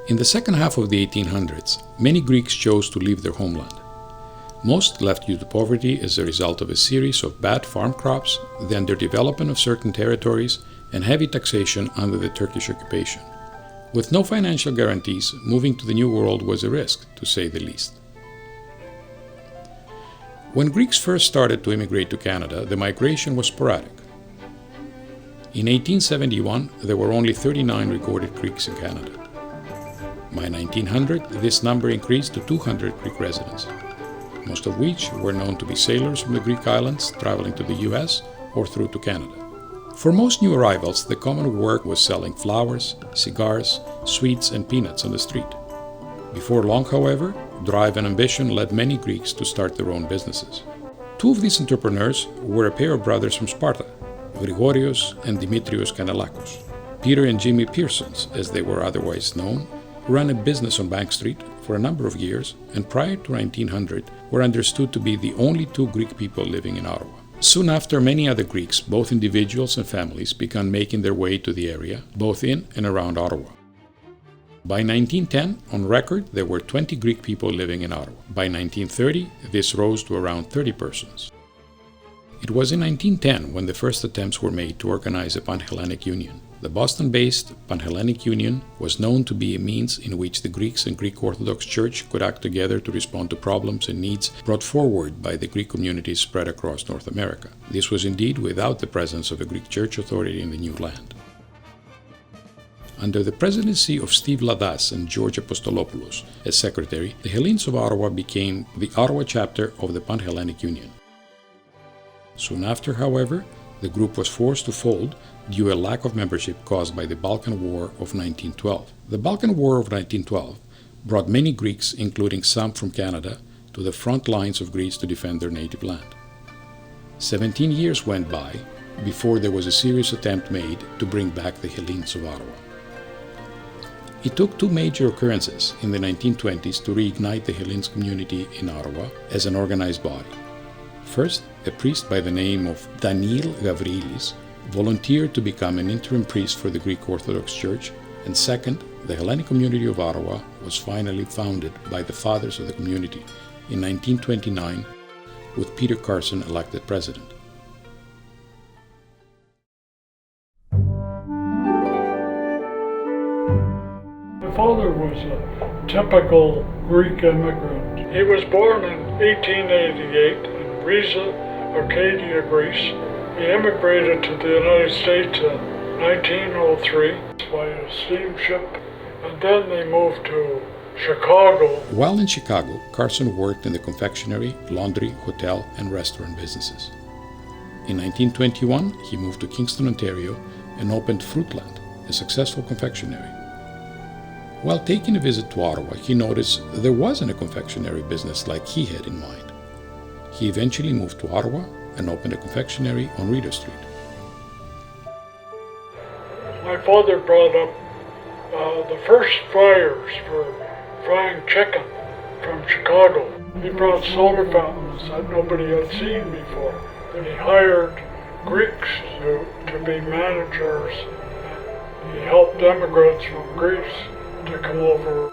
In the second half of the 1800s, many Greeks chose to leave their homeland. Most left due to poverty as a result of a series of bad farm crops, the underdevelopment of certain territories, and heavy taxation under the Turkish occupation. With no financial guarantees, moving to the New World was a risk, to say the least. When Greeks first started to immigrate to Canada, the migration was sporadic. In 1871, there were only 39 recorded Greeks in Canada. By 1900, this number increased to 200 Greek residents, most of which were known to be sailors from the Greek islands traveling to the US or through to Canada. For most new arrivals, the common work was selling flowers, cigars, sweets, and peanuts on the street. Before long, however, drive and ambition led many Greeks to start their own businesses. Two of these entrepreneurs were a pair of brothers from Sparta, Grigorios and Dimitrios Kanellakos. Peter and Jimmy Pearsons, as they were otherwise known, ran a business on Bank Street for a number of years, and prior to 1900 were understood to be the only two Greek people living in Ottawa. Soon after, many other Greeks, both individuals and families, began making their way to the area, both in and around Ottawa. By 1910, on record, there were 20 Greek people living in Ottawa. By 1930, this rose to around 30 persons. It was in 1910 when the first attempts were made to organize a Pan-Hellenic Union. The Boston-based Pan-Hellenic Union was known to be a means in which the Greeks and Greek Orthodox Church could act together to respond to problems and needs brought forward by the Greek communities spread across North America. This was indeed without the presence of a Greek church authority in the new land. Under the presidency of Steve Ladas and George Apostolopoulos as secretary, the Hellenes of Ottawa became the Ottawa chapter of the Pan-Hellenic Union. Soon after, however, the group was forced to fold due to a lack of membership caused by the Balkan War of 1912. The Balkan War of 1912 brought many Greeks, including some from Canada, to the front lines of Greece to defend their native land. 17 years went by before there was a serious attempt made to bring back the Hellenes of Ottawa. It took two major occurrences in the 1920s to reignite the Hellenic community in Ottawa as an organized body. First, a priest by the name of Daniil Gavrilis volunteered to become an interim priest for the Greek Orthodox Church, and second, the Hellenic Community of Ottawa was finally founded by the fathers of the community in 1929, with Peter Carson elected president. My father was a typical Greek immigrant. He was born in 1888 in Riza, Arcadia, Greece. He immigrated to the United States in 1903 by a steamship, and then they moved to Chicago. While in Chicago, Carson worked in the confectionery, laundry, hotel, and restaurant businesses. In 1921, he moved to Kingston, Ontario, and opened Fruitland, a successful confectionery. While taking a visit to Ottawa, he noticed there wasn't a confectionery business like he had in mind. He eventually moved to Ottawa and opened a confectionery on Reeder Street. My father brought up the first fryers for frying chicken from Chicago. He brought soda fountains that nobody had seen before. Then he hired Greeks to be managers. He helped immigrants from Greece to come over.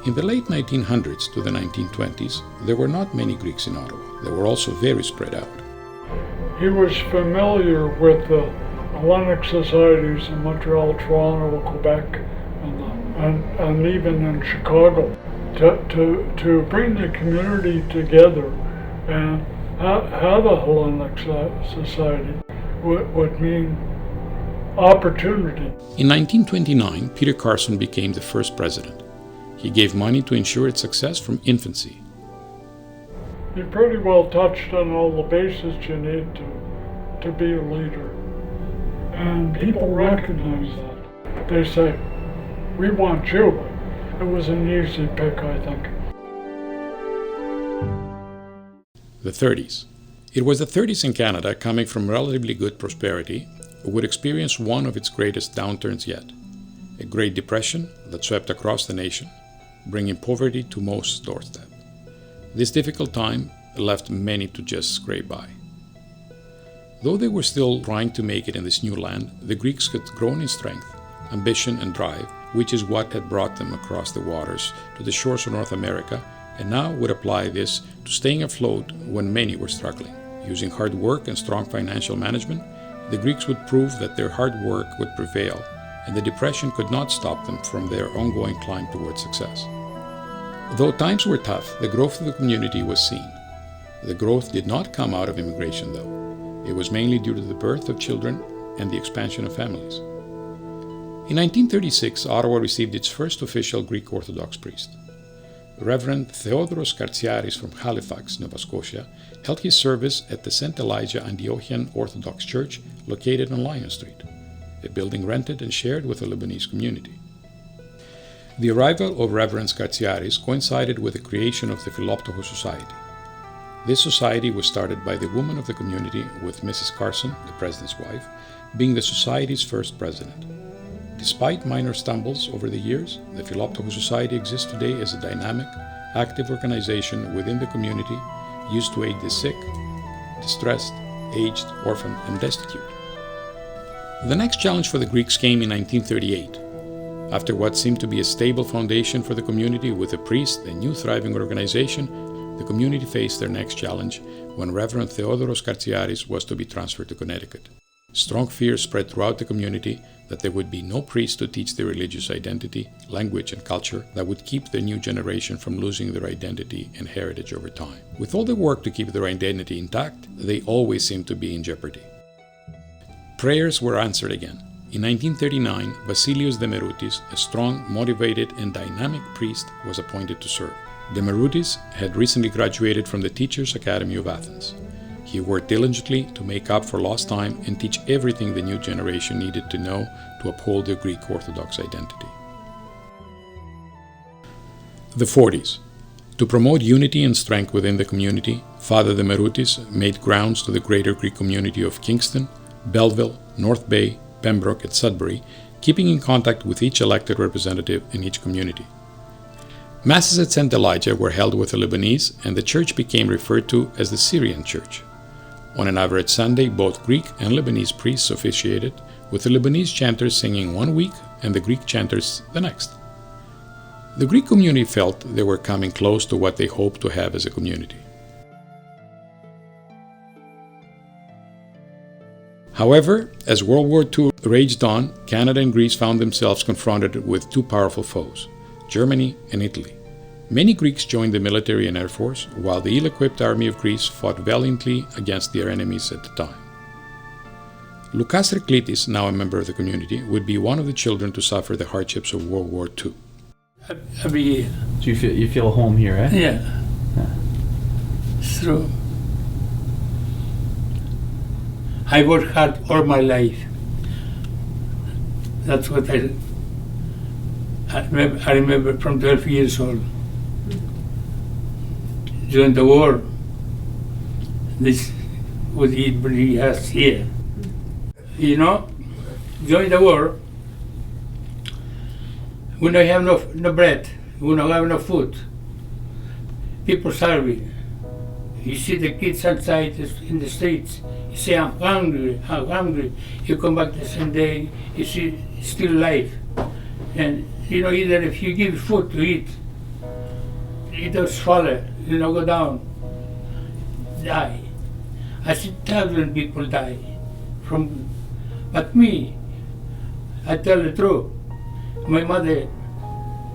In the late 1900s to the 1920s, there were not many Greeks in Ottawa. They were also very spread out. He was familiar with the Hellenic societies in Montreal, Toronto, Quebec, and even in Chicago. To bring the community together and have a Hellenic society would mean opportunity. In 1929, Peter Carson became the first president. He gave money to ensure its success from infancy. He pretty well touched on all the bases you need to be a leader. And people recognize that. They say, we want you. It was an easy pick, I think. The 30s. It was the 30s in Canada, coming from relatively good prosperity, would experience one of its greatest downturns yet. A Great Depression that swept across the nation, bringing poverty to most doorstep. This difficult time left many to just scrape by. Though they were still trying to make it in this new land, the Greeks had grown in strength, ambition, and drive, which is what had brought them across the waters to the shores of North America, and now would apply this to staying afloat when many were struggling. Using hard work and strong financial management, the Greeks would prove that their hard work would prevail, and the depression could not stop them from their ongoing climb towards success. Though times were tough, the growth of the community was seen. The growth did not come out of immigration, though. It was mainly due to the birth of children and the expansion of families. In 1936, Ottawa received its first official Greek Orthodox priest. Reverend Theodoros Kartsiaris from Halifax, Nova Scotia, held his service at the St. Elijah Antiochian Orthodox Church located on Lion Street, a building rented and shared with the Lebanese community. The arrival of Reverend Kartsiaris coincided with the creation of the Philoptochos Society. This society was started by the woman of the community, with Mrs. Carson, the president's wife, being the society's first president. Despite minor stumbles over the years, the Philoptochos Society exists today as a dynamic, active organization within the community used to aid the sick, distressed, aged, orphaned, and destitute. The next challenge for the Greeks came in 1938. After what seemed to be a stable foundation for the community with a priest and new thriving organization, the community faced their next challenge when Reverend Theodoros Kartsiaris was to be transferred to Connecticut. Strong fears spread throughout the community that there would be no priest to teach their religious identity, language, and culture that would keep the new generation from losing their identity and heritage over time. With all the work to keep their identity intact, they always seemed to be in jeopardy. Prayers were answered again. In 1939, Vasilios Demeroutis, a strong, motivated, and dynamic priest, was appointed to serve. Demeroutis had recently graduated from the Teachers' Academy of Athens. He worked diligently to make up for lost time and teach everything the new generation needed to know to uphold their Greek Orthodox identity. The 40s. To promote unity and strength within the community, Father Demeroutis made grounds to the greater Greek community of Kingston, Belleville, North Bay, Pembroke, and Sudbury, keeping in contact with each elected representative in each community. Masses at St. Elijah were held with the Lebanese, and the church became referred to as the Syrian Church. On an average Sunday, both Greek and Lebanese priests officiated, with the Lebanese chanters singing one week and the Greek chanters the next. The Greek community felt they were coming close to what they hoped to have as a community. However, as World War II raged on, Canada and Greece found themselves confronted with two powerful foes, Germany and Italy. Many Greeks joined the military and air force, while the ill-equipped army of Greece fought valiantly against their enemies at the time. Nikki Reklitis, now a member of the community, would be one of the children to suffer the hardships of World War II. Every year. Do you feel home here, eh? Yeah. It's true. I worked hard all my life. That's what I remember from 12 years old. During the war, this would he bring us here. You know, during the war, we don't have no bread, we don't have no food. People starving. You see the kids outside in the streets, you say, I'm hungry, I'm hungry. You come back the same day, you see, still alive. And you know, either if you give food to eat, it don't swallow, you know, go down, die. I see 1,000 people die from, but me, I tell the truth. My mother,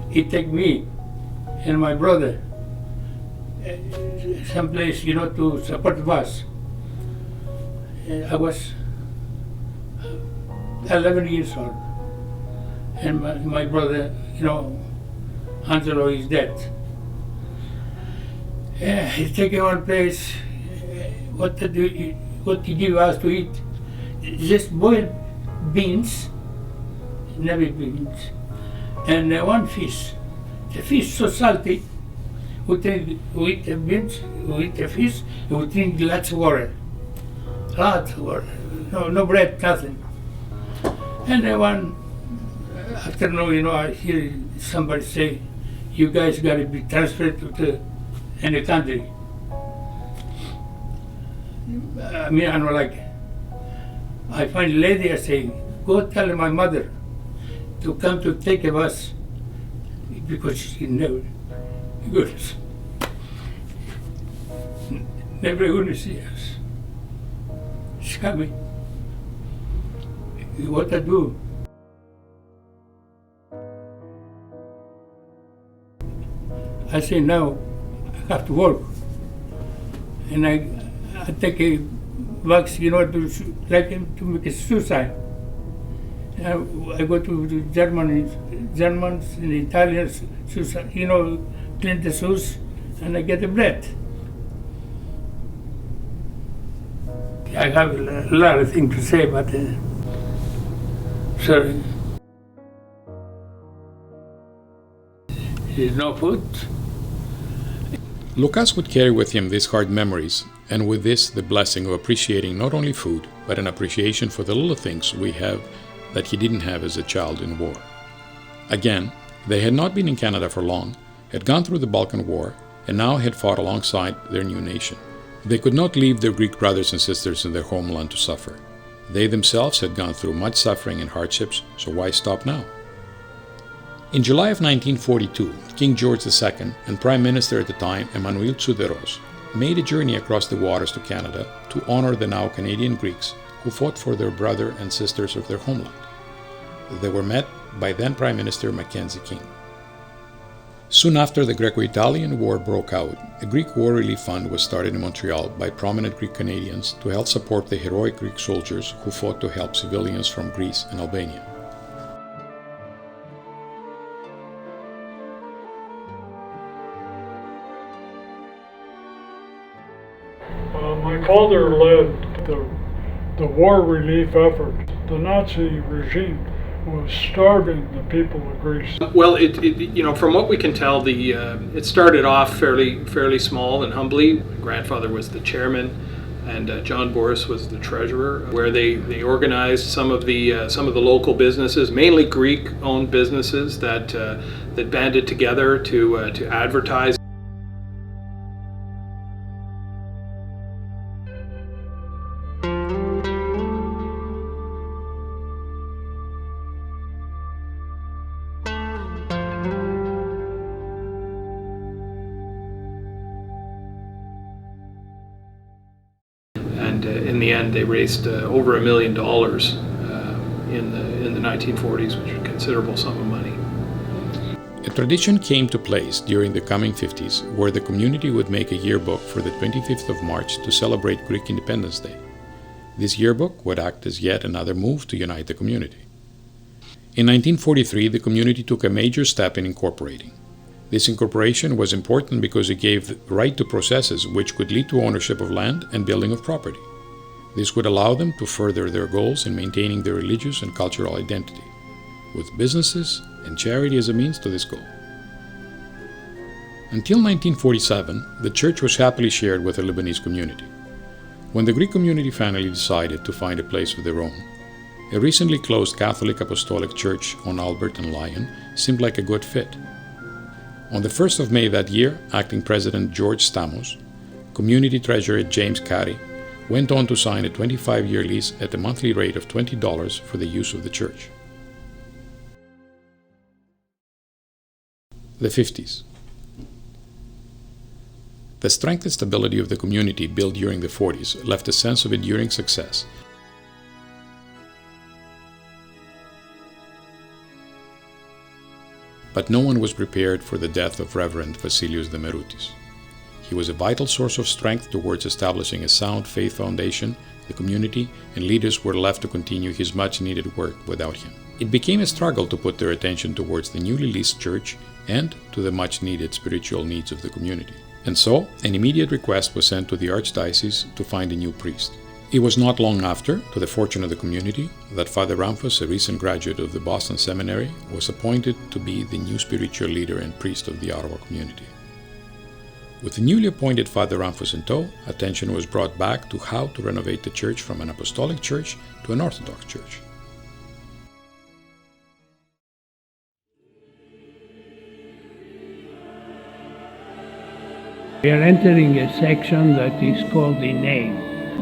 he take me and my brother someplace, you know, to support us. I was 11 years old, and my brother, you know, Angelo is dead. He's taking one place. What he give us to eat? Just boiled beans, navy beans, and one fish. The fish so salty. We eat the beans, we eat the fish, we drink lots of water. Lots of water. No bread, nothing. And then one afternoon, you know, I hear somebody say, you guys got to be transferred to any country. I mean, I'm like, I find a lady, I say, go tell my mother, to come to take a bus because she never goes. Never gonna see us. She's coming. What I do? I say now I have to work, and I take a vaccine to make a suicide. I go to the Germans and Italians, clean the shoes, and I get the blood. I have a lot of things to say, but sorry. There's no food. Lucas would carry with him these hard memories, and with this the blessing of appreciating not only food, but an appreciation for the little things we have that he didn't have as a child in war. Again, they had not been in Canada for long, had gone through the Balkan War, and now had fought alongside their new nation. They could not leave their Greek brothers and sisters in their homeland to suffer. They themselves had gone through much suffering and hardships, so why stop now? In July of 1942, King George II and Prime Minister at the time, Emmanuel Tsouderos, made a journey across the waters to Canada to honor the now Canadian Greeks who fought for their brother and sisters of their homeland. They were met by then Prime Minister Mackenzie King. Soon after the Greco-Italian War broke out, a Greek War Relief Fund was started in Montreal by prominent Greek Canadians to help support the heroic Greek soldiers who fought to help civilians from Greece and Albania. My father led the war relief effort. The Nazi regime was starving the people of Greece. Well, from what we can tell, it started off fairly small and humbly. My grandfather was the chairman, and John Boris was the treasurer, where they organized some of the local businesses, mainly Greek-owned businesses that banded together to advertise. And in the end, they raised over $1 million in the 1940s, which is a considerable sum of money. A tradition came to place during the coming 50s where the community would make a yearbook for the 25th of March to celebrate Greek Independence Day. This yearbook would act as yet another move to unite the community. In 1943, the community took a major step in incorporating. This incorporation was important because it gave the right to processes which could lead to ownership of land and building of property. This would allow them to further their goals in maintaining their religious and cultural identity, with businesses and charity as a means to this goal. Until 1947, the church was happily shared with the Lebanese community. When the Greek community finally decided to find a place of their own, a recently closed Catholic Apostolic Church on Albert and Lyon seemed like a good fit. On the 1st of May that year, Acting President George Stamos, Community Treasurer James Carey, went on to sign a 25-year lease at a monthly rate of $20 for the use of the church. The 50s. The strength and stability of the community built during the 40s left a sense of enduring success. But no one was prepared for the death of Reverend Vasilios Demeroutis. He was a vital source of strength towards establishing a sound faith foundation. The community and leaders were left to continue his much-needed work without him. It became a struggle to put their attention towards the newly leased church and to the much-needed spiritual needs of the community. And so, an immediate request was sent to the Archdiocese to find a new priest. It was not long after, to the fortune of the community, that Father Ramphos, a recent graduate of the Boston Seminary, was appointed to be the new spiritual leader and priest of the Ottawa community. With the newly appointed Father Ramphos in tow, attention was brought back to how to renovate the church from an apostolic church to an Orthodox church. We are entering a section that is called the nave.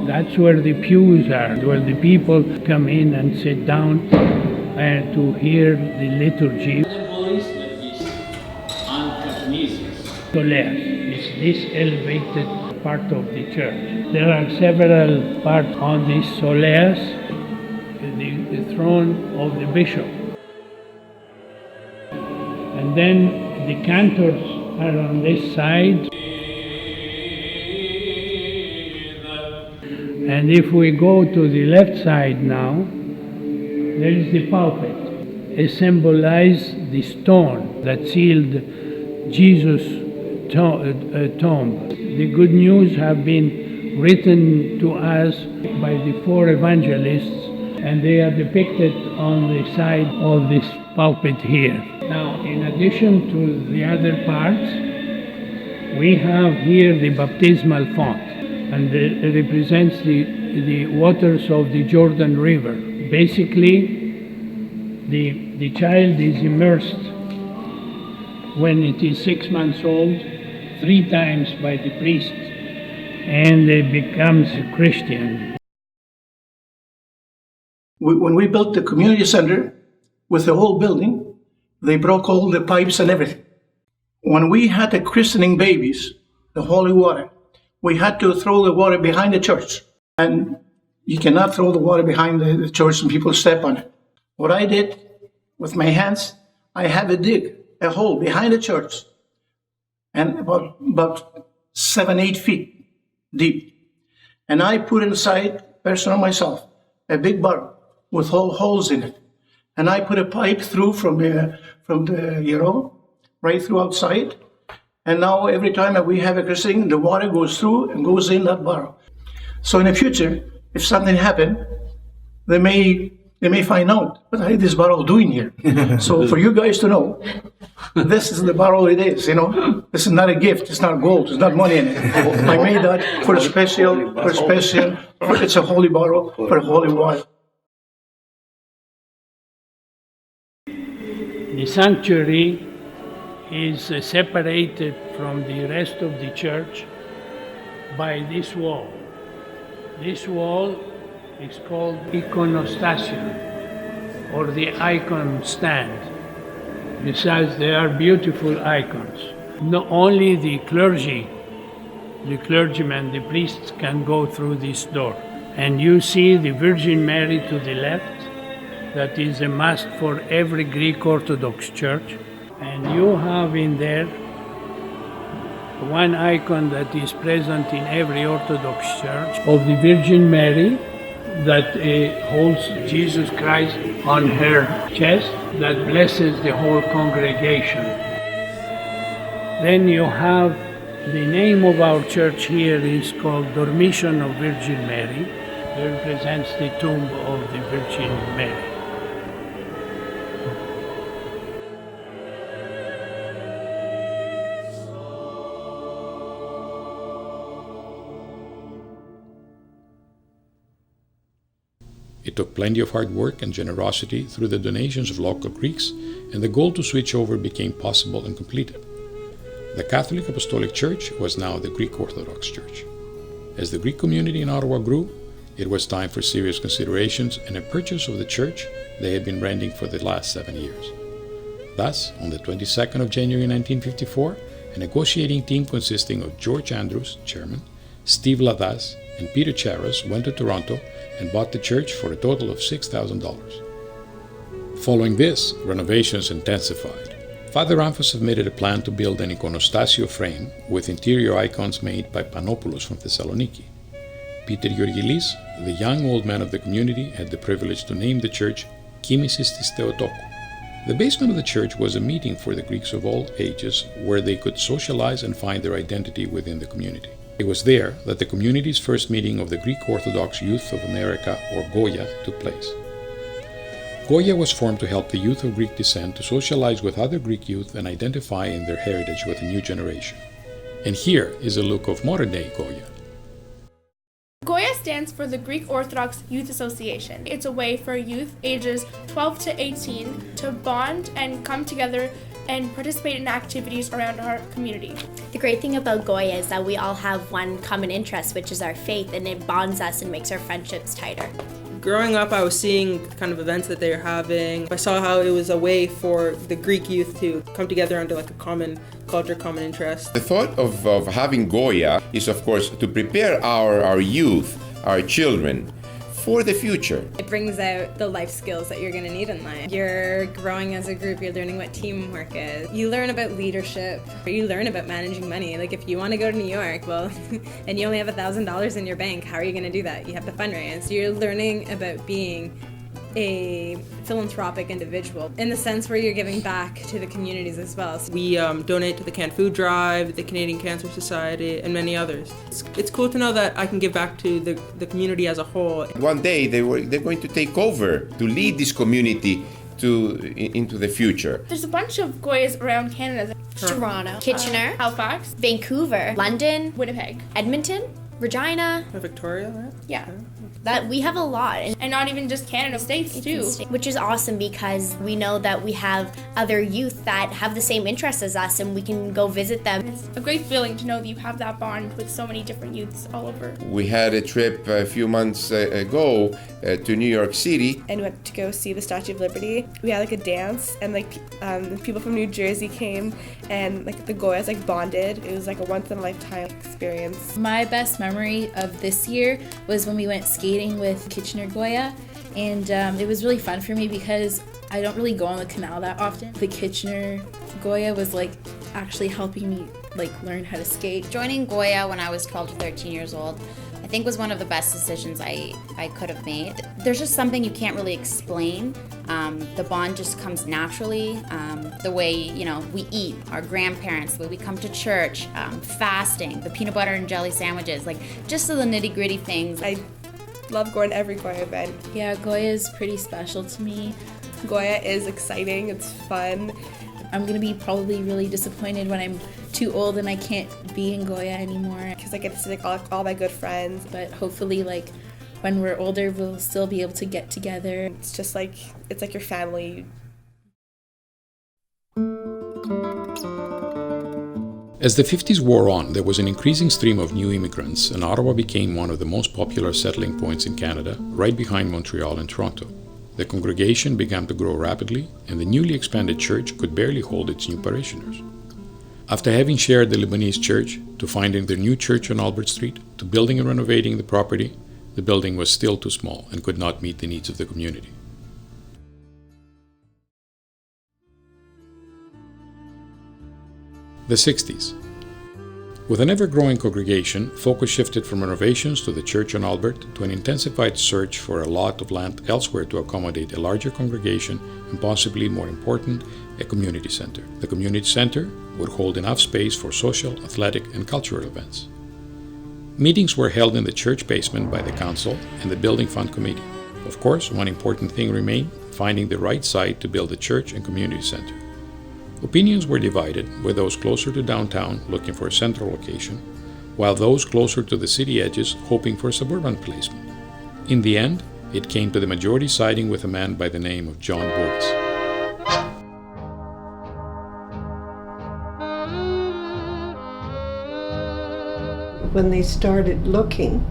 That's where the pews are, where the people come in and sit down. and to hear the liturgy. Soleas is this elevated part of the church. There are several parts on this soleas, the throne of the bishop. And then the cantors are on this side. And if we go to the left side now, there is the pulpit. It symbolizes the stone that sealed Jesus' tomb. The good news have been written to us by the 4 evangelists, and they are depicted on the side of this pulpit here. Now, in addition to the other parts, we have here the baptismal font, and it represents the waters of the Jordan River. Basically, the child is immersed when it is 6 months old 3 times by the priest, and it becomes a Christian. When we built the community center with the whole building, they broke all the pipes and everything. When we had the christening babies, the holy water, we had to throw the water behind the church. And you cannot throw the water behind the church and people step on it. What I did with my hands, I had to dig a hole behind the church and about 7-8 feet deep. And I put inside, personally myself, a big barrel with holes in it. And I put a pipe through from the right through outside. And now every time that we have a christening, the water goes through and goes in that barrel. So in the future, if something happened, they may find out what is this barrel doing here. So for you guys to know, this is the barrel it is, This is not a gift, it's not gold, it's not money in it. I made that for a special, it's a holy barrel for holy water. The sanctuary is separated from the rest of the church by this wall. This wall is called iconostasia, or the icon stand. Besides, they are beautiful icons. Not only the clergymen, the priests can go through this door. And you see the Virgin Mary to the left. That is a must for every Greek Orthodox church. And you have in there one icon that is present in every Orthodox church of the Virgin Mary that holds Jesus Christ on her chest, that blesses the whole congregation. Then you have the name of our church here is called Dormition of Virgin Mary. It represents the tomb of the Virgin Mary. It took plenty of hard work and generosity through the donations of local Greeks, and the goal to switch over became possible and completed. The Catholic Apostolic Church was now the Greek Orthodox Church. As the Greek community in Ottawa grew, it was time for serious considerations and a purchase of the church they had been renting for the last 7 years. Thus, on the 22nd of January 1954, a negotiating team consisting of George Andrews, chairman, Steve Ladas, and Peter Charas went to Toronto and bought the church for a total of $6,000. Following this, renovations intensified. Father Ramphos submitted a plan to build an iconostasio frame with interior icons made by Panopoulos from Thessaloniki. Peter Giorgilis, the young old man of the community, had the privilege to name the church Kimesis tis Theotokou. The basement of the church was a meeting for the Greeks of all ages where they could socialize and find their identity within the community. It was there that the community's first meeting of the Greek Orthodox Youth of America, or Goya, took place. Goya was formed to help the youth of Greek descent to socialize with other Greek youth and identify in their heritage with a new generation. And here is a look of modern-day Goya. Goya stands for the Greek Orthodox Youth Association. It's a way for youth ages 12 to 18 to bond and come together and participate in activities around our community. The great thing about Goya is that we all have one common interest, which is our faith, and it bonds us and makes our friendships tighter. Growing up, I was seeing kind of events that they were having. I saw how it was a way for the Greek youth to come together under like a common culture, common interest. The thought of having Goya is, of course, to prepare our youth, our children, for the future. It brings out the life skills that you're going to need in life. You're growing as a group, you're learning what teamwork is. You learn about leadership, you learn about managing money. Like if you want to go to New York, well, and you only have $1,000 in your bank, how are you going to do that? You have to fundraise. You're learning about being a philanthropic individual in the sense where you're giving back to the communities as well. We donate to the Canned Food Drive, the Canadian Cancer Society, and many others. It's cool to know that I can give back to the community as a whole. One day they're going to take over to lead this community into the future. There's a bunch of Goyas around Canada. Toronto, Kitchener, Halifax, Vancouver, London, Winnipeg, Edmonton, Regina. Victoria, right? Yeah. That we have a lot. And not even just Canada, States too. Which is awesome because we know that we have other youth that have the same interests as us and we can go visit them. It's a great feeling to know that you have that bond with so many different youths all over. We had a trip a few months ago to New York City. And went to go see the Statue of Liberty. We had like a dance and like people from New Jersey came and like the Goyas like bonded. It was like a once in a lifetime experience. My best memory of this year was when we went skating with Kitchener Goya, and it was really fun for me because I don't really go on the canal that often. The Kitchener Goya was like actually helping me like learn how to skate. Joining Goya when I was 12 to 13 years old I think was one of the best decisions I could have made. There's just something you can't really explain. The bond just comes naturally. The way, we eat, our grandparents, the way we come to church, fasting, the peanut butter and jelly sandwiches, like just the nitty-gritty things. I love going to every Goya event. Yeah, Goya is pretty special to me. Goya is exciting, it's fun. I'm gonna be probably really disappointed when I'm too old and I can't be in Goya anymore. Because I get to see all my good friends. But hopefully when we're older we'll still be able to get together. It's just it's like your family. As the 50s wore on, there was an increasing stream of new immigrants, and Ottawa became one of the most popular settling points in Canada, right behind Montreal and Toronto. The congregation began to grow rapidly, and the newly expanded church could barely hold its new parishioners. After having shared the Lebanese church, to finding their new church on Albert Street, to building and renovating the property, the building was still too small and could not meet the needs of the community. The 60s. With an ever-growing congregation, focus shifted from renovations to the church on Albert to an intensified search for a lot of land elsewhere to accommodate a larger congregation and possibly more important, a community center. The community center would hold enough space for social, athletic, and cultural events. Meetings were held in the church basement by the council and the building fund committee. Of course, one important thing remained, finding the right site to build the church and community center. Opinions were divided, with those closer to downtown looking for a central location, while those closer to the city edges hoping for a suburban placement. In the end, it came to the majority siding with a man by the name of John Boris. When they started looking,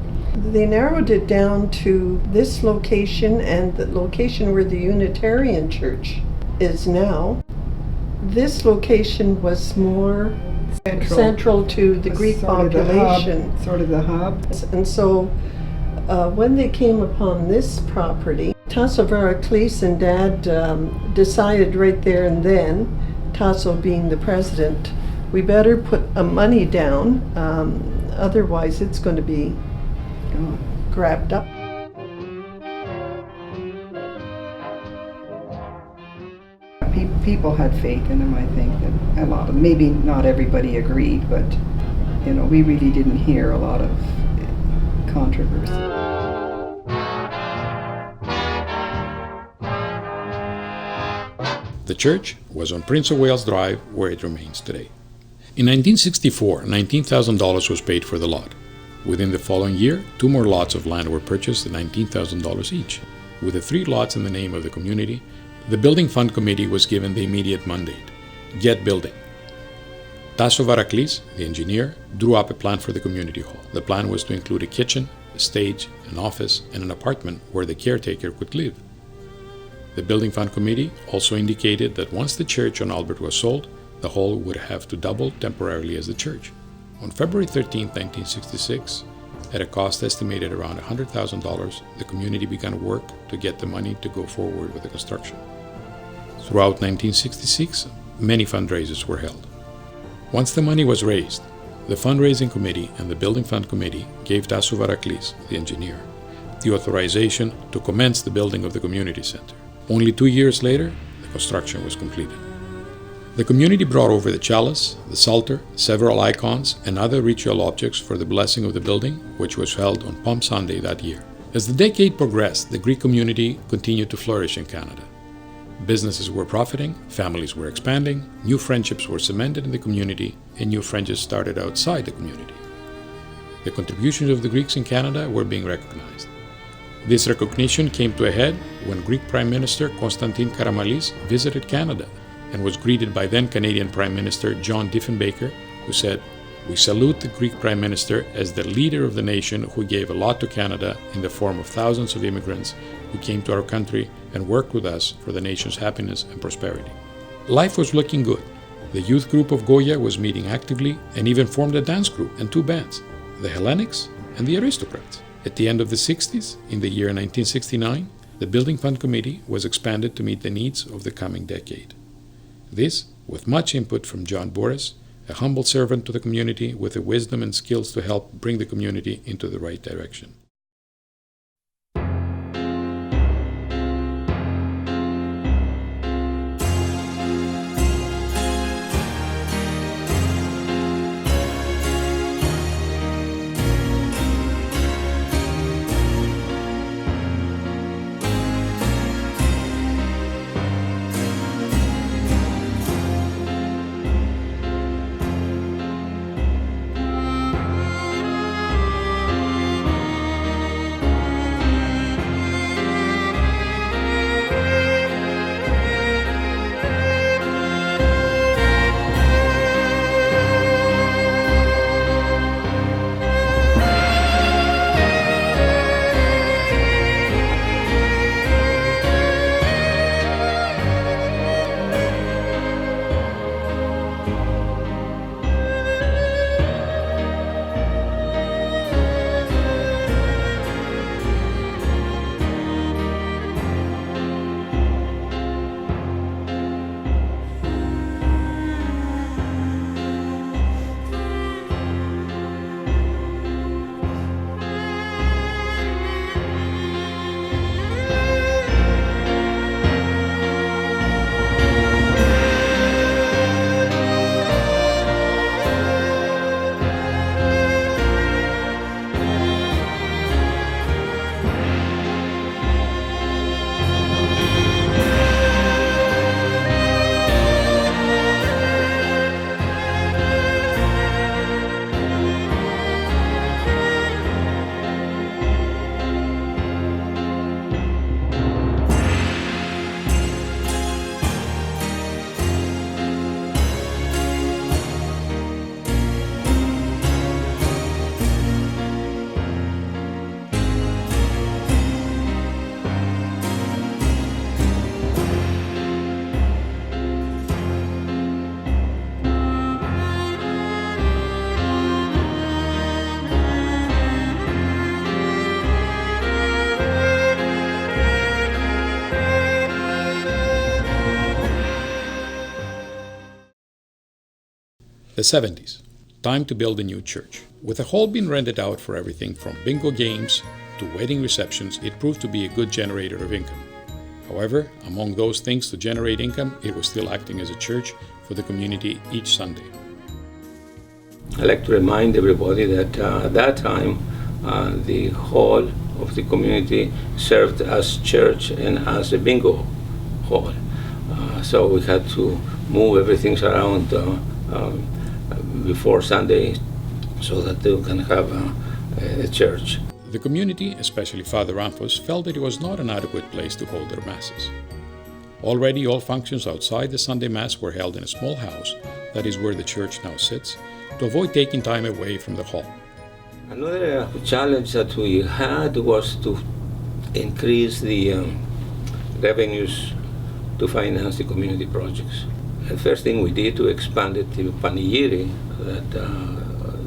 they narrowed it down to this location and the location where the Unitarian Church is now. This location was more central to the Greek population. Sort of the hub. And so when they came upon this property, Tasso Varaklis and Dad decided right there and then, Tasso being the president, we better put money down, otherwise it's going to be grabbed up. People had faith in him, I think, that a lot of, maybe not everybody agreed, but we really didn't hear a lot of controversy. The church was on Prince of Wales Drive, where it remains today. In 1964, $19,000 was paid for the lot. Within the following year, 2 more lots of land were purchased at $19,000 each. With the 3 lots in the name of the community, the Building Fund Committee was given the immediate mandate: get building. Tasso Varaklis, the engineer, drew up a plan for the community hall. The plan was to include a kitchen, a stage, an office, and an apartment where the caretaker could live. The Building Fund Committee also indicated that once the church on Albert was sold, the hall would have to double temporarily as the church. On February 13, 1966, at a cost estimated around $100,000, the community began work to get the money to go forward with the construction. Throughout 1966, many fundraisers were held. Once the money was raised, the fundraising committee and the Building Fund Committee gave Tasso Varaklis, the engineer, the authorization to commence the building of the community center. Only 2 years later, the construction was completed. The community brought over the chalice, the psalter, several icons, and other ritual objects for the blessing of the building, which was held on Palm Sunday that year. As the decade progressed, the Greek community continued to flourish in Canada. Businesses were profiting, families were expanding, new friendships were cemented in the community, and new friendships started outside the community. The contributions of the Greeks in Canada were being recognized. This recognition came to a head when Greek Prime Minister Konstantin Karamanlis visited Canada and was greeted by then Canadian Prime Minister John Diefenbaker, who said, "We salute the Greek Prime Minister as the leader of the nation who gave a lot to Canada in the form of thousands of immigrants who came to our country and worked with us for the nation's happiness and prosperity." Life was looking good. The youth group of Goya was meeting actively and even formed a dance group and 2 bands, the Hellenics and the Aristocrats. At the end of the 60s, in the year 1969, the Building Fund Committee was expanded to meet the needs of the coming decade. This, with much input from John Boris, a humble servant to the community with the wisdom and skills to help bring the community into the right direction. The 70s. Time to build a new church. With the hall being rented out for everything from bingo games to wedding receptions, it proved to be a good generator of income. However, among those things to generate income, it was still acting as a church for the community each Sunday. I'd like to remind everybody that at that time, the hall of the community served as church and as a bingo hall. So we had to move everything around before Sunday so that they can have a church. The community, especially Father Ramphos, felt that it was not an adequate place to hold their masses. Already all functions outside the Sunday Mass were held in a small house, that is where the church now sits, to avoid taking time away from the hall. Another challenge that we had was to increase the revenues to finance the community projects. The first thing we did to expand it to Panegyri,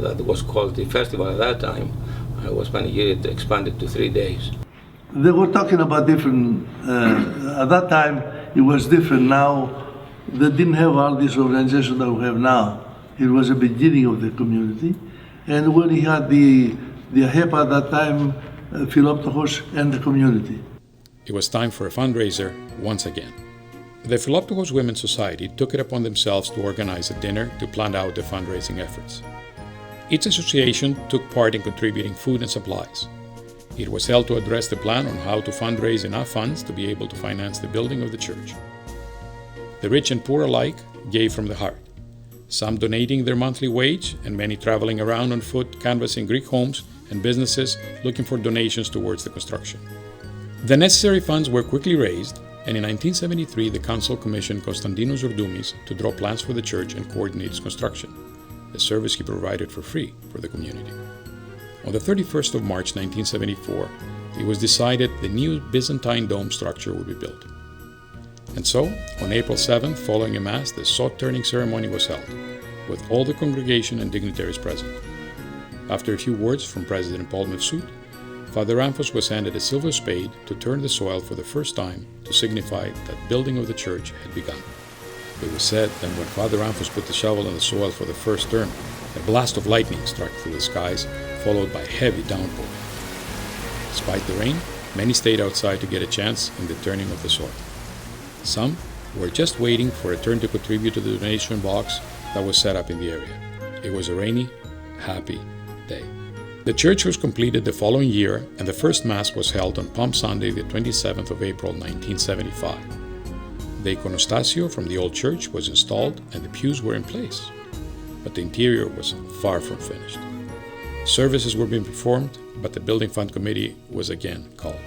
that was called the festival at that time, was Panegyri, expanded to 3 days. They were talking about different, at that time it was different. Now they didn't have all these organizations that we have now. It was the beginning of the community. And when he had the HEPA at that time, Philoptochos and the community. It was time for a fundraiser once again. The Philoptochos Women's Society took it upon themselves to organize a dinner to plan out the fundraising efforts. Each association took part in contributing food and supplies. It was held to address the plan on how to fundraise enough funds to be able to finance the building of the church. The rich and poor alike gave from the heart, some donating their monthly wage and many traveling around on foot canvassing Greek homes and businesses looking for donations towards the construction. The necessary funds were quickly raised, and in 1973 the council commissioned Konstantinos Zourdoumis to draw plans for the church and coordinate its construction, a service he provided for free for the community. On the 31st of March 1974, it was decided the new Byzantine dome structure would be built. And so, on April 7th, following a Mass, the sod-turning ceremony was held, with all the congregation and dignitaries present. After a few words from President Paul Mifsud, Father Ramphos was handed a silver spade to turn the soil for the first time to signify that building of the church had begun. It was said that when Father Ramphos put the shovel in the soil for the first turn, a blast of lightning struck through the skies, followed by heavy downpour. Despite the rain, many stayed outside to get a chance in the turning of the soil. Some were just waiting for a turn to contribute to the donation box that was set up in the area. It was a rainy, happy day. The church was completed the following year, and the first Mass was held on Palm Sunday, the 27th of April, 1975. The iconostasio from the old church was installed and the pews were in place, but the interior was far from finished. Services were being performed, but the Building Fund Committee was again called.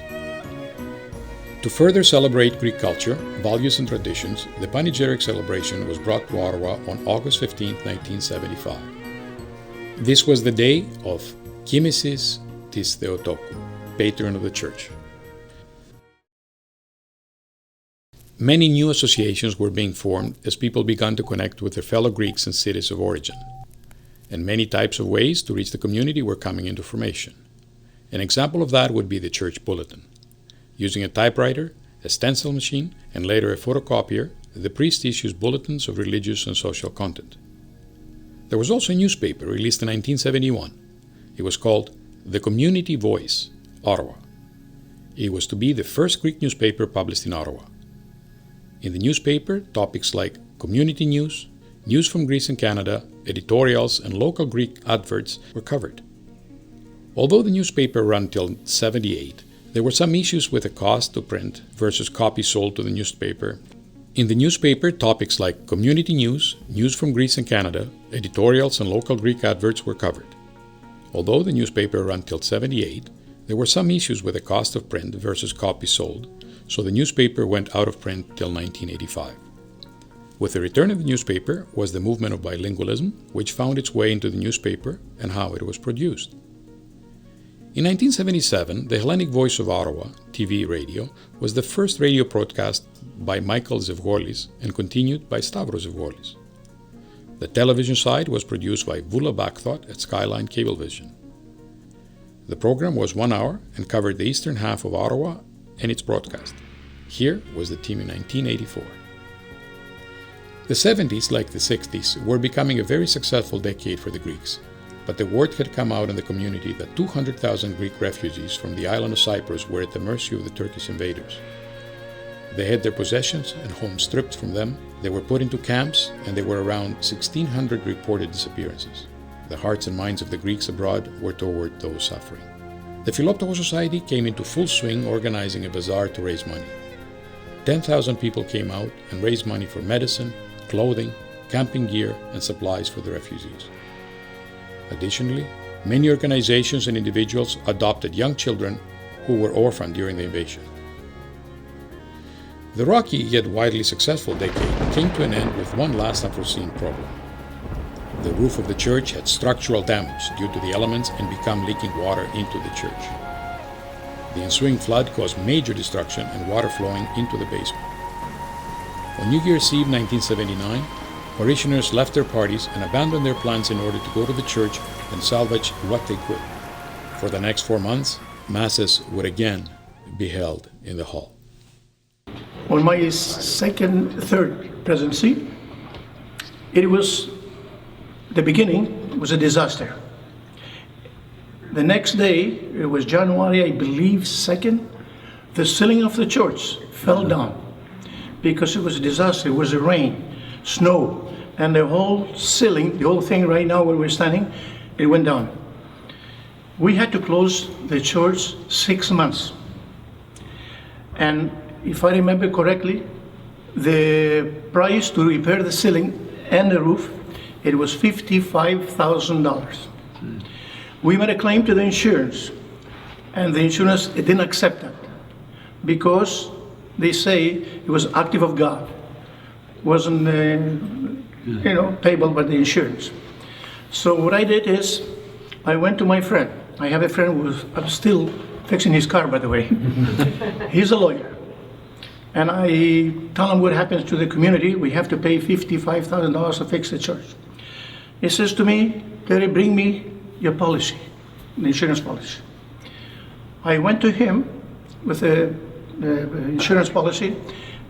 To further celebrate Greek culture, values and traditions, the panegyric celebration was brought to Ottawa on August 15, 1975. This was the day of Kimesis tis Theotokou, patron of the church. Many new associations were being formed as people began to connect with their fellow Greeks and cities of origin, and many types of ways to reach the community were coming into formation. An example of that would be the church bulletin. Using a typewriter, a stencil machine, and later a photocopier, the priest issues bulletins of religious and social content. There was also a newspaper released in 1971. It was called The Community Voice, Ottawa. It was to be the first Greek newspaper published in Ottawa. In the newspaper, topics like community news, news from Greece and Canada, editorials, and local Greek adverts were covered. Although the newspaper ran till 1978, there were some issues with the cost to print versus copies sold to the newspaper. In the newspaper, topics like community news, news from Greece and Canada, editorials, and local Greek adverts were covered. Although the newspaper ran till 1978, there were some issues with the cost of print versus copies sold, so the newspaper went out of print till 1985. With the return of the newspaper was the movement of bilingualism, which found its way into the newspaper and how it was produced. In 1977, the Hellenic Voice of Ottawa, TV radio, was the first radio broadcast by Michael Zevgolis and continued by Stavros Zevgolis. The television side was produced by Vula Bakthot at Skyline Cablevision. The program was 1 hour and covered the eastern half of Ottawa and its broadcast. Here was the team in 1984. The 70s, like the 60s, were becoming a very successful decade for the Greeks, but the word had come out in the community that 200,000 Greek refugees from the island of Cyprus were at the mercy of the Turkish invaders. They had their possessions and homes stripped from them, they were put into camps, and there were around 1,600 reported disappearances. The hearts and minds of the Greeks abroad were toward those suffering. The Philoptochos Society came into full swing organizing a bazaar to raise money. 10,000 people came out and raised money for medicine, clothing, camping gear, and supplies for the refugees. Additionally, many organizations and individuals adopted young children who were orphaned during the invasion. The rocky yet widely successful decade came to an end with one last unforeseen problem. The roof of the church had structural damage due to the elements and began leaking water into the church. The ensuing flood caused major destruction and water flowing into the basement. On New Year's Eve 1979, parishioners left their parties and abandoned their plans in order to go to the church and salvage what they could. For the next 4 months, Masses would again be held in the hall. On my third presidency, the beginning was a disaster. The next day, it was January, I believe, 2nd, the ceiling of the church fell down because it was a disaster. It was a rain, snow, and the whole ceiling, the whole thing right now where we're standing, it went down. We had to close the church 6 months. And if I remember correctly, the price to repair the ceiling and the roof, it was $55,000. We made a claim to the insurance, and the insurance didn't accept that because they say it was active of God, wasn't payable by the insurance. So what I did is I went to my friend. I have a friend I'm still fixing his car, by the way. He's a lawyer. And I tell him what happens to the community. We have to pay $55,000 to fix the church. He says to me, Terry, bring me your policy, the insurance policy. I went to him with the insurance policy,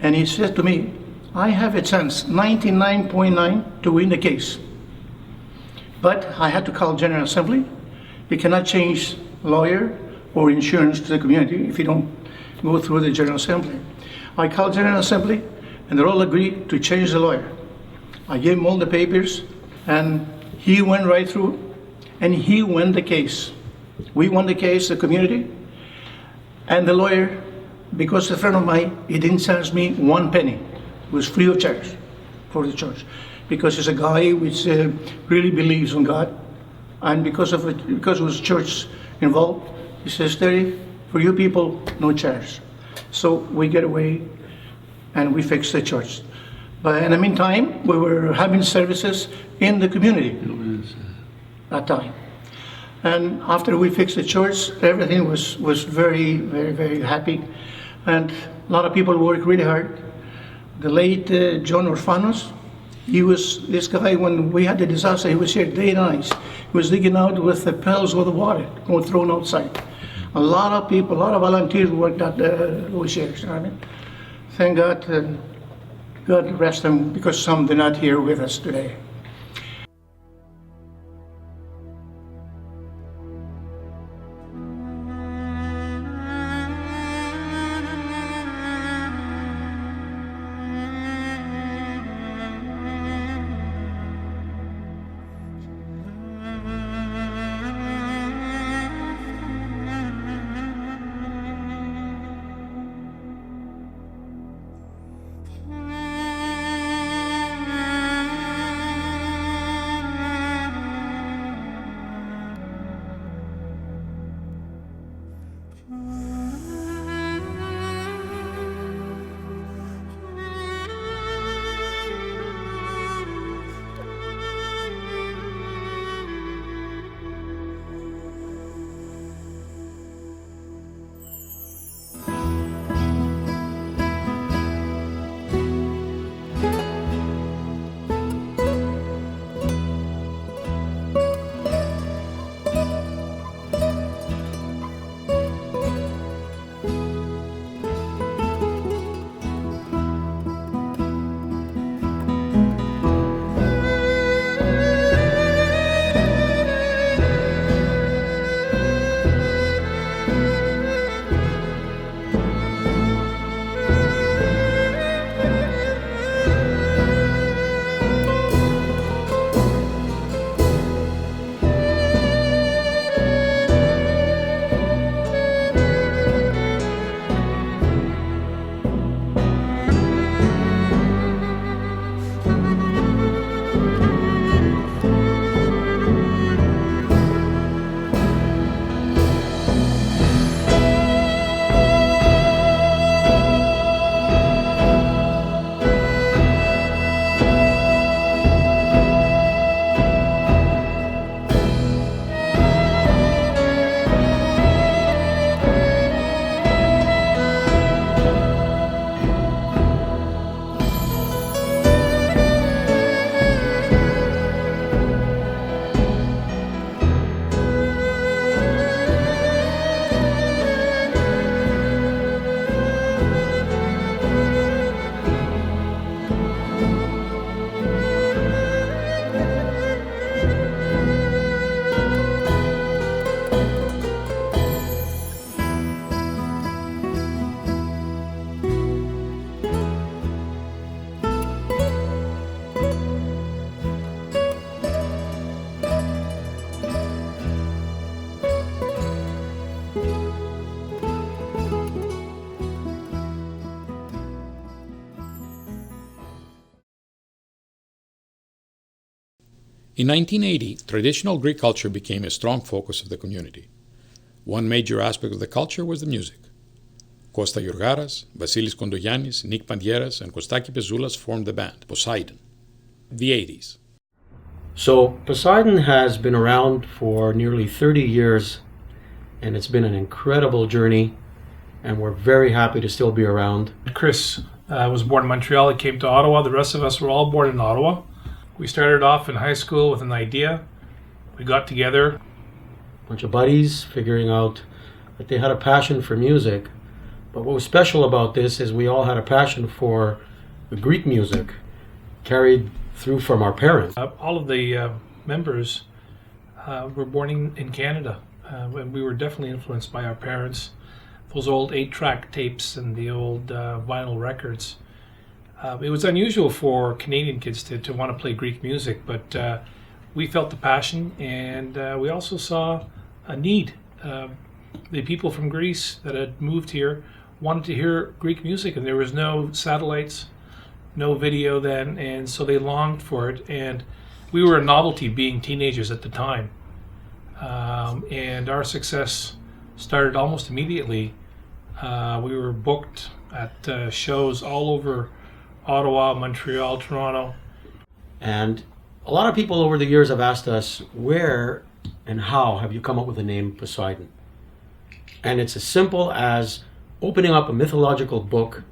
and he said to me, I have a chance, 99.9, to win the case. But I had to call General Assembly. You cannot change lawyer or insurance to the community if you don't go through the General Assembly. I called General Assembly, and they all agreed to change the lawyer. I gave him all the papers, and he went right through, and he won the case. We won the case, the community, and the lawyer, because a friend of mine, he didn't charge me 1 penny. It was free of charge for the church, because he's a guy which really believes in God, and because it was church involved, he says, Terry, for you people, no charge. So we get away, and we fix the church. But in the meantime, we were having services in the community that time. And after we fixed the church, everything was very, very, very happy. And a lot of people worked really hard. The late John Orfanos, he was this guy, when we had the disaster, he was here day and night. He was digging out with the pails of the water, going thrown outside. A lot of people, a lot of volunteers worked at those years. You know what I mean? Thank God, God rest them, because some they're not here with us today. In 1980, traditional Greek culture became a strong focus of the community. One major aspect of the culture was the music. Costa Yorgaras, Vasilis Kondogiannis, Nick Pandieras, and Kostaki Pezoulas formed the band, Poseidon. The 80s. So Poseidon has been around for nearly 30 years, and it's been an incredible journey, and we're very happy to still be around. Chris was born in Montreal. He came to Ottawa. The rest of us were all born in Ottawa. We started off in high school with an idea. We got together. A bunch of buddies figuring out that they had a passion for music. But what was special about this is we all had a passion for the Greek music, carried through from our parents. All of the members were born in Canada. And we were definitely influenced by our parents. Those old 8-track tapes and the old vinyl records. It was unusual for Canadian kids to want to play Greek music, but we felt the passion, and we also saw a need. The people from Greece that had moved here wanted to hear Greek music, and there was no satellites, no video then, and so they longed for it. And we were a novelty being teenagers at the time. And our success started almost immediately. We were booked at shows all over Ottawa, Montreal, Toronto. And a lot of people over the years have asked us, where and how have you come up with the name Poseidon? And it's as simple as opening up a mythological book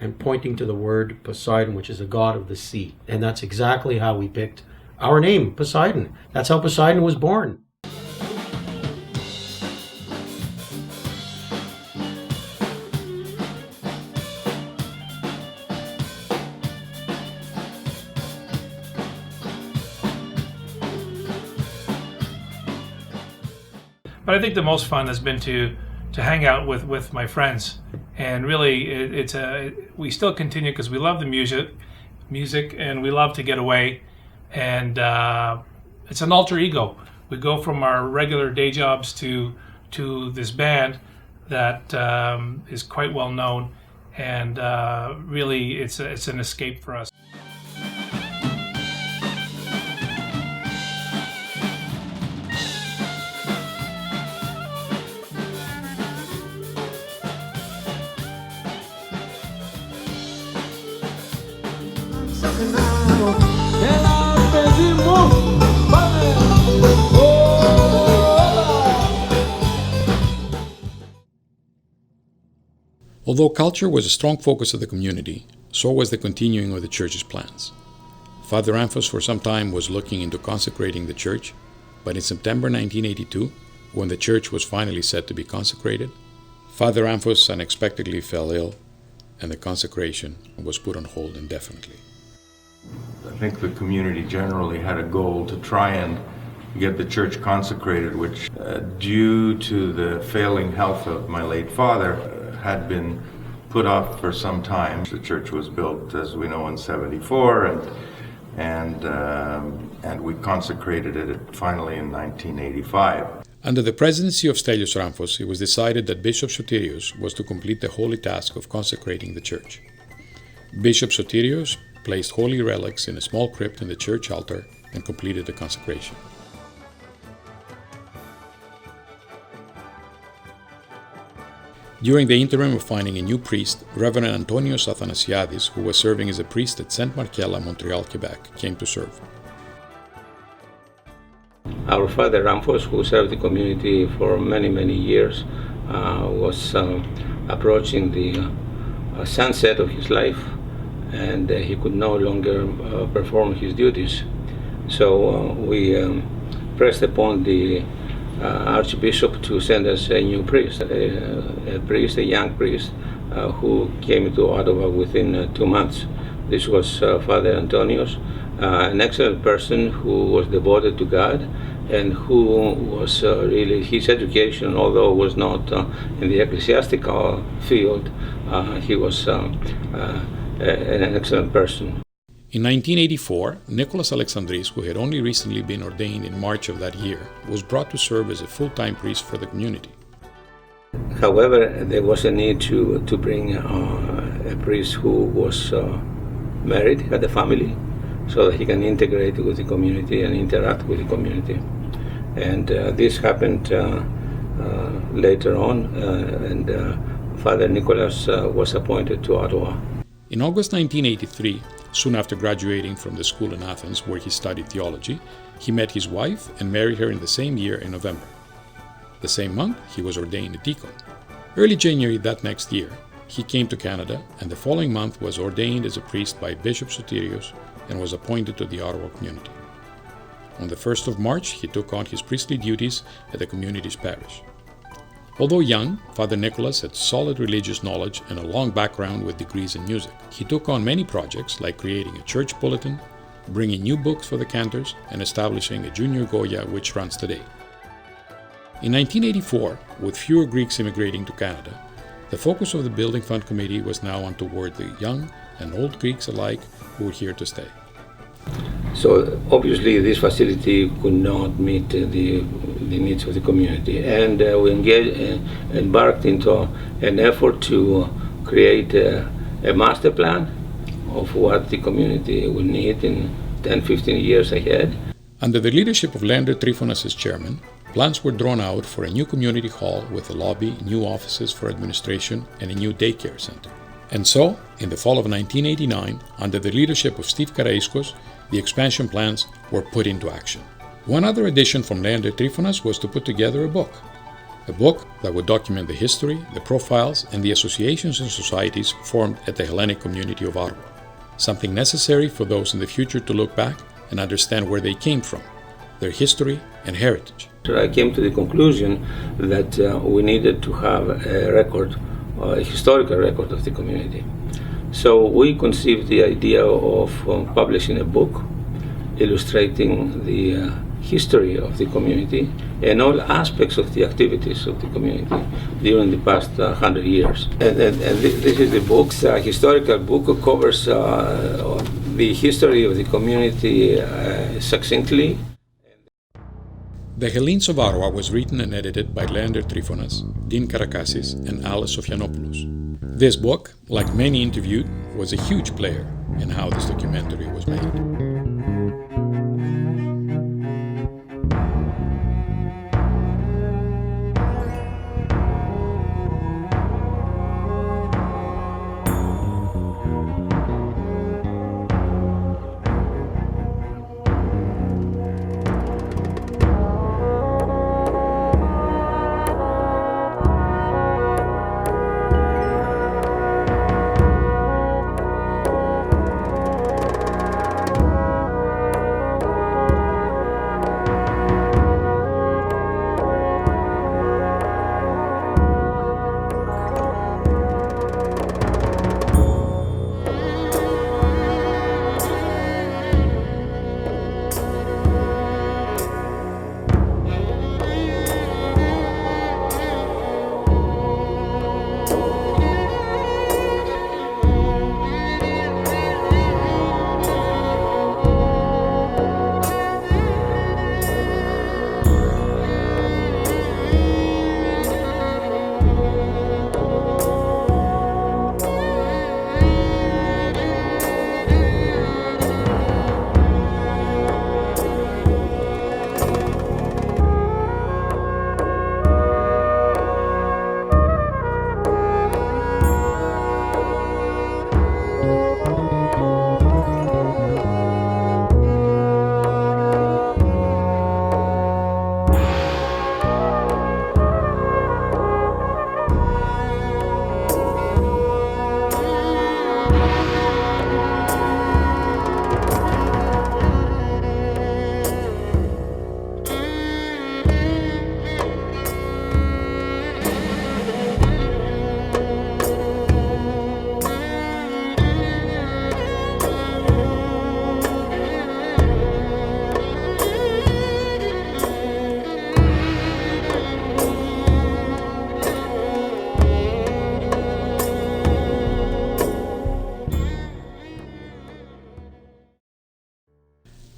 and pointing to the word Poseidon, which is a god of the sea. And that's exactly how we picked our name, Poseidon. That's how Poseidon was born. But I think the most fun has been to hang out with my friends, and really we still continue because we love the music, and we love to get away, and it's an alter ego. We go from our regular day jobs to this band that is quite well known, and really it's an escape for us. Although culture was a strong focus of the community, so was the continuing of the church's plans. Father Amphos for some time was looking into consecrating the church, but in September 1982, when the church was finally set to be consecrated, Father Amphos unexpectedly fell ill, and the consecration was put on hold indefinitely. I think the community generally had a goal to try and get the church consecrated, which, due to the failing health of my late father, had been put off for some time. The church was built, as we know, in '74, and we consecrated it finally in 1985. Under the presidency of Stelios Ramphos, it was decided that Bishop Sotiris was to complete the holy task of consecrating the church. Bishop Sotiris placed holy relics in a small crypt in the church altar and completed the consecration. During the interim of finding a new priest, Reverend Antonios Athanasiadis, who was serving as a priest at Saint Markella, Montreal, Quebec, came to serve. Our Father Ramphos, who served the community for many, many years, was approaching the sunset of his life, and he could no longer perform his duties. So we pressed upon the Archbishop to send us a new priest, a young priest, who came to Ottawa within 2 months. This was Father Antonios, an excellent person who was devoted to God, and who was really, his education, although it was not in the ecclesiastical field, he was an excellent person. In 1984, Nicholas Alexandris, who had only recently been ordained in March of that year, was brought to serve as a full-time priest for the community. However, there was a need to bring a priest who was married, had a family, so that he can integrate with the community and interact with the community. And this happened later on, and Father Nicholas was appointed to Ottawa. In August 1983, soon after graduating from the school in Athens where he studied theology, he met his wife and married her in the same year in November. The same month, he was ordained a deacon. Early January that next year, he came to Canada, and the following month was ordained as a priest by Bishop Sotiris and was appointed to the Ottawa community. On the 1st of March, he took on his priestly duties at the community's parish. Although young, Father Nicholas had solid religious knowledge and a long background with degrees in music. He took on many projects like creating a church bulletin, bringing new books for the cantors, and establishing a junior Goya which runs today. In 1984, with fewer Greeks immigrating to Canada, the focus of the Building Fund Committee was now on toward the young and old Greeks alike who were here to stay. So obviously this facility could not meet the needs of the community, and we embarked into an effort to create a master plan of what the community will need in 10-15 years ahead. Under the leadership of Leander Trifonas as chairman, plans were drawn out for a new community hall with a lobby, new offices for administration, and a new daycare center. And so, in the fall of 1989, under the leadership of Steve Karaiskos, the expansion plans were put into action. One other addition from Leander Trifonas was to put together a book that would document the history, the profiles, and the associations and societies formed at the Hellenic Community of Ottawa, something necessary for those in the future to look back and understand where they came from, their history and heritage. I came to the conclusion that we needed to have a record, a historical record of the community. So we conceived the idea of publishing a book illustrating the history of the community and all aspects of the activities of the community during the past 100 years. And this is the book, a historical book. It covers the history of the community succinctly. The Hellenes of Ottawa was written and edited by Leander Trifonas, Dean Karakasis, and Alice Sofianopoulos. This book, like many interviewed, was a huge player in how this documentary was made.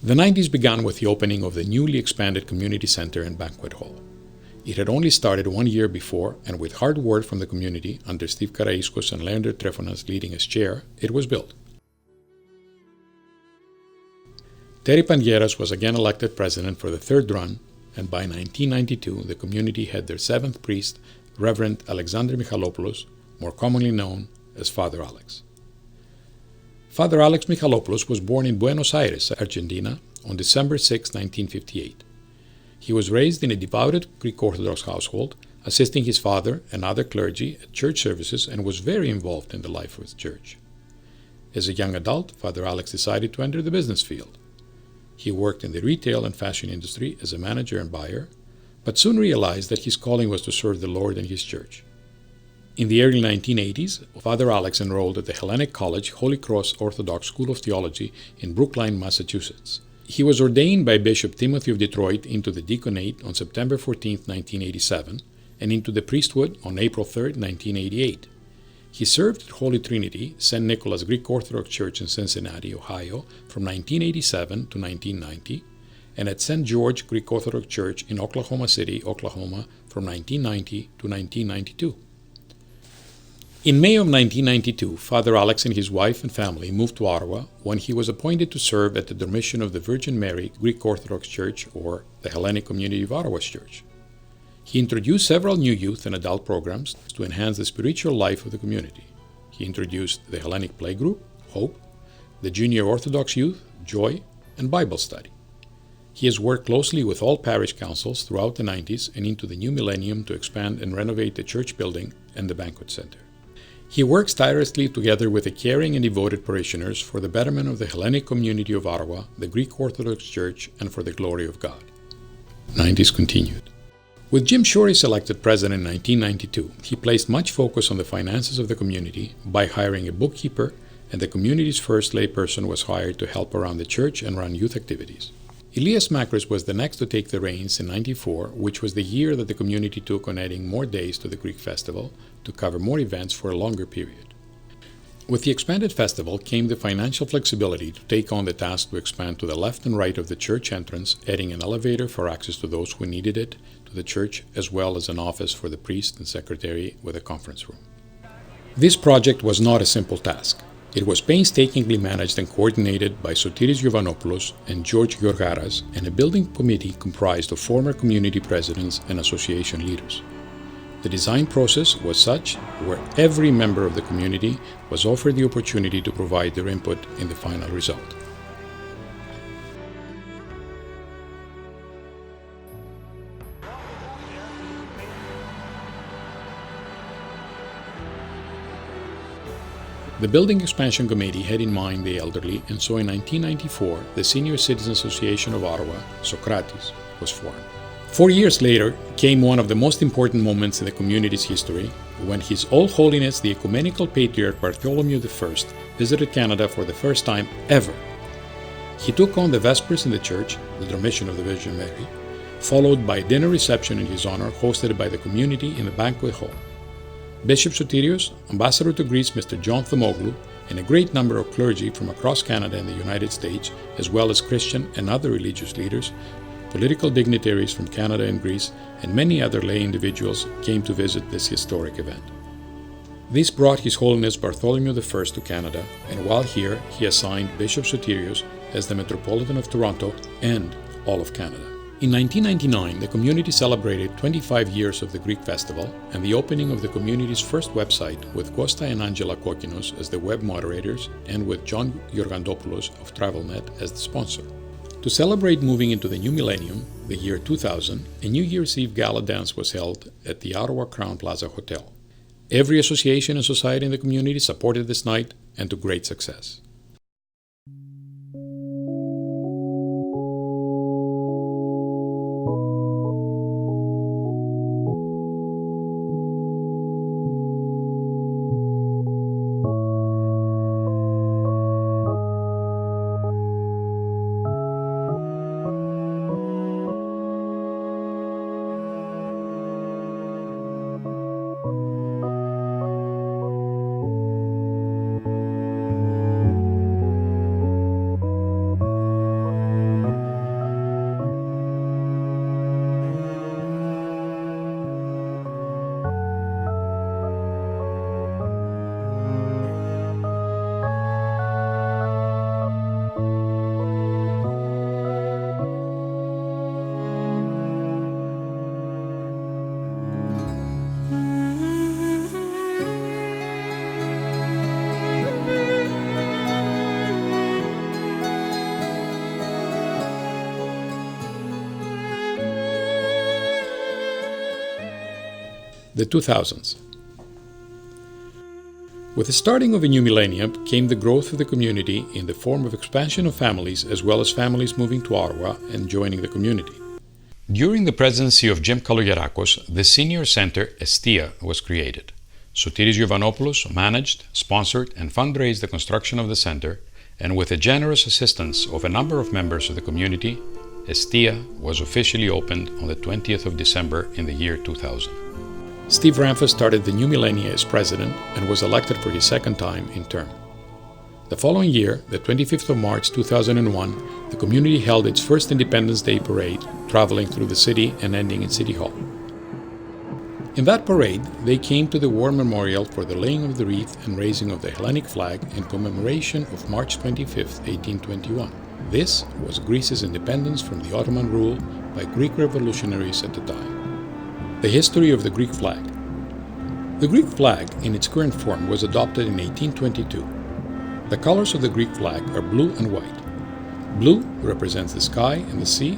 The 90s began with the opening of the newly expanded community center and banquet hall. It had only started 1 year before, and with hard work from the community, under Steve Karaiskos and Leander Trifonas leading as chair, it was built. Terry Panieras was again elected president for the third run, and by 1992 the community had their seventh priest, Reverend Alexander Giakoumelos, more commonly known as Father Alex. Father Alex Giakoumelos was born in Buenos Aires, Argentina, on December 6, 1958. He was raised in a devout Greek Orthodox household, assisting his father and other clergy at church services, and was very involved in the life of his church. As a young adult, Father Alex decided to enter the business field. He worked in the retail and fashion industry as a manager and buyer, but soon realized that his calling was to serve the Lord and his church. In the early 1980s, Father Alex enrolled at the Hellenic College Holy Cross Orthodox School of Theology in Brookline, Massachusetts. He was ordained by Bishop Timothy of Detroit into the deaconate on September 14, 1987, and into the priesthood on April 3, 1988. He served at Holy Trinity, St. Nicholas Greek Orthodox Church in Cincinnati, Ohio, from 1987 to 1990, and at St. George Greek Orthodox Church in Oklahoma City, Oklahoma, from 1990 to 1992. In May of 1992, Father Alex and his wife and family moved to Ottawa when he was appointed to serve at the Dormition of the Virgin Mary Greek Orthodox Church, or the Hellenic Community of Ottawa's church. He introduced several new youth and adult programs to enhance the spiritual life of the community. He introduced the Hellenic Playgroup, Hope, the Junior Orthodox Youth, Joy, and Bible Study. He has worked closely with all parish councils throughout the 90s and into the new millennium to expand and renovate the church building and the banquet center. He works tirelessly together with the caring and devoted parishioners for the betterment of the Hellenic Community of Ottawa, the Greek Orthodox Church, and for the glory of God. 90s continued. With Jim Shorey elected president in 1992, he placed much focus on the finances of the community by hiring a bookkeeper, and the community's first layperson was hired to help around the church and run youth activities. Elias Makris was the next to take the reins in 94, which was the year that the community took on adding more days to the Greek festival to cover more events for a longer period. With the expanded festival came the financial flexibility to take on the task to expand to the left and right of the church entrance, adding an elevator for access to those who needed it to the church, as well as an office for the priest and secretary with a conference room. This project was not a simple task. It was painstakingly managed and coordinated by Sotiris Giovanopoulos and George Georgaras, and a building committee comprised of former community presidents and association leaders. The design process was such where every member of the community was offered the opportunity to provide their input in the final result. The Building Expansion Committee had in mind the elderly, and so in 1994, the Senior Citizens Association of Ottawa, Sotiris, was formed. 4 years later came one of the most important moments in the community's history, when His All Holiness the Ecumenical Patriarch Bartholomew I visited Canada for the first time ever. He took on the Vespers in the church, the Dormition of the Virgin Mary, followed by a dinner reception in his honor hosted by the community in the banquet hall. Bishop Sotiris, Ambassador to Greece Mr. John Thomoglu, and a great number of clergy from across Canada and the United States, as well as Christian and other religious leaders, political dignitaries from Canada and Greece, and many other lay individuals came to visit this historic event. This brought His Holiness Bartholomew I to Canada, and while here, he assigned Bishop Sotiris as the Metropolitan of Toronto and all of Canada. In 1999, the community celebrated 25 years of the Greek Festival and the opening of the community's first website, with Costa and Angela Kokinos as the web moderators and with John Georgandopoulos of TravelNet as the sponsor. To celebrate moving into the new millennium, the year 2000, a New Year's Eve gala dance was held at the Ottawa Crown Plaza Hotel. Every association and society in the community supported this night, and to great success. The 2000s. With the starting of a new millennium came the growth of the community in the form of expansion of families as well as families moving to Ottawa and joining the community. During the presidency of Jim Kalogerakos, the Senior Center Estia was created. Sotiris Giovanopoulos managed, sponsored, and fundraised the construction of the center, and with the generous assistance of a number of members of the community, Estia was officially opened on the 20th of December in the year 2000. Steve Ramphus started the new millennia as president and was elected for his second time in term. The following year, the 25th of March 2001, the community held its first Independence Day parade, traveling through the city and ending in City Hall. In that parade, they came to the War Memorial for the laying of the wreath and raising of the Hellenic flag in commemoration of March 25, 1821. This was Greece's independence from the Ottoman rule by Greek revolutionaries at the time. The history of the Greek flag. The Greek flag, in its current form, was adopted in 1822. The colors of the Greek flag are blue and white. Blue represents the sky and the sea,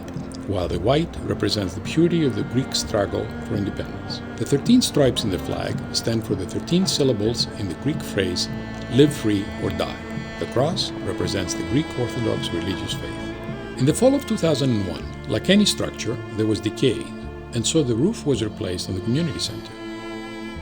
while the white represents the purity of the Greek struggle for independence. The 13 stripes in the flag stand for the 13 syllables in the Greek phrase, live free or die. The cross represents the Greek Orthodox religious faith. In the fall of 2001, like any structure, there was decay, and so the roof was replaced on the community center.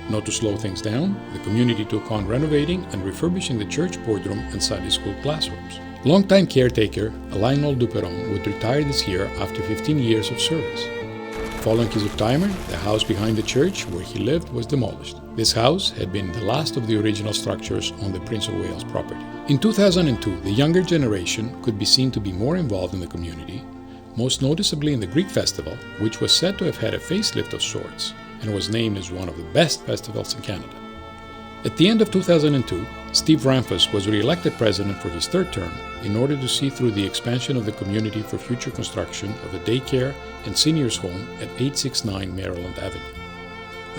Not to slow things down, the community took on renovating and refurbishing the church boardroom and Sunday school classrooms. Longtime caretaker Lionel Duperon would retire this year after 15 years of service. Following his retirement, the house behind the church where he lived was demolished. This house had been the last of the original structures on the Prince of Wales property. In 2002, the younger generation could be seen to be more involved in the community, most noticeably in the Greek festival, which was said to have had a facelift of sorts and was named as one of the best festivals in Canada. At the end of 2002, Steve Ramphus was re-elected president for his third term in order to see through the expansion of the community for future construction of a daycare and seniors home at 869 Maryland Avenue.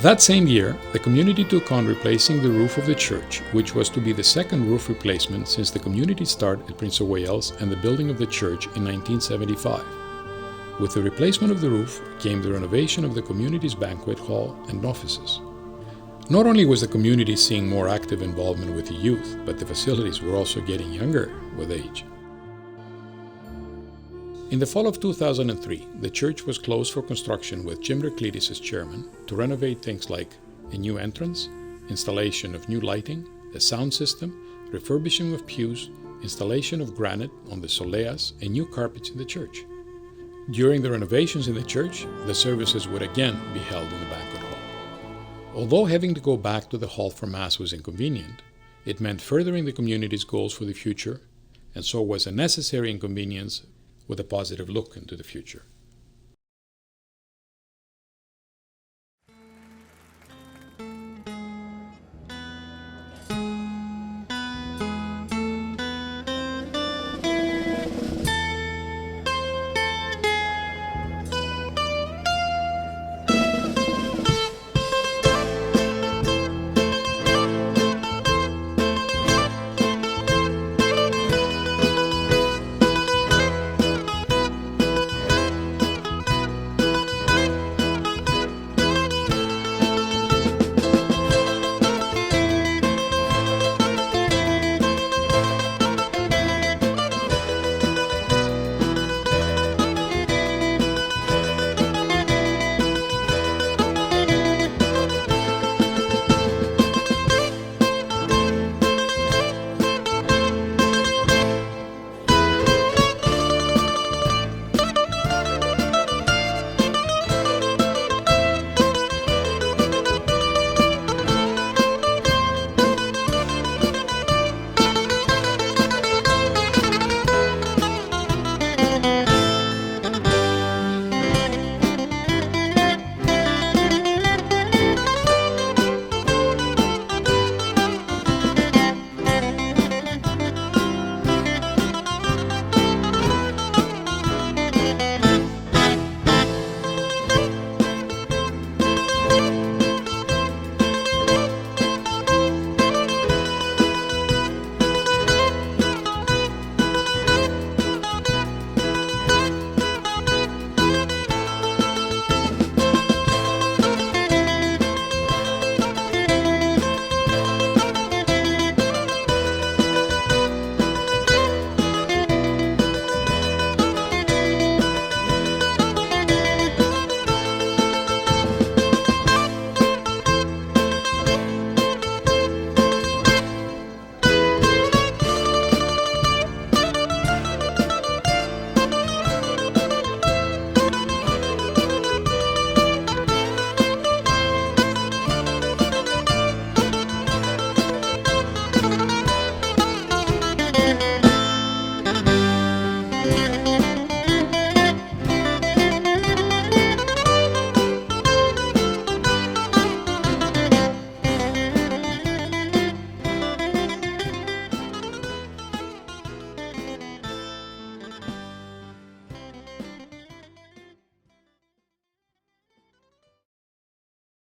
That same year, the community took on replacing the roof of the church, which was to be the second roof replacement since the community start at Prince of Wales and the building of the church in 1975. With the replacement of the roof came the renovation of the community's banquet hall and offices. Not only was the community seeing more active involvement with the youth, but the facilities were also getting younger with age. In the fall of 2003, the church was closed for construction with Jim Reklitis as chairman to renovate things like a new entrance, installation of new lighting, a sound system, refurbishing of pews, installation of granite on the soleas, and new carpets in the church. During the renovations in the church, the services would again be held in the banquet hall. Although having to go back to the hall for Mass was inconvenient, it meant furthering the community's goals for the future, and so was a necessary inconvenience with a positive look into the future.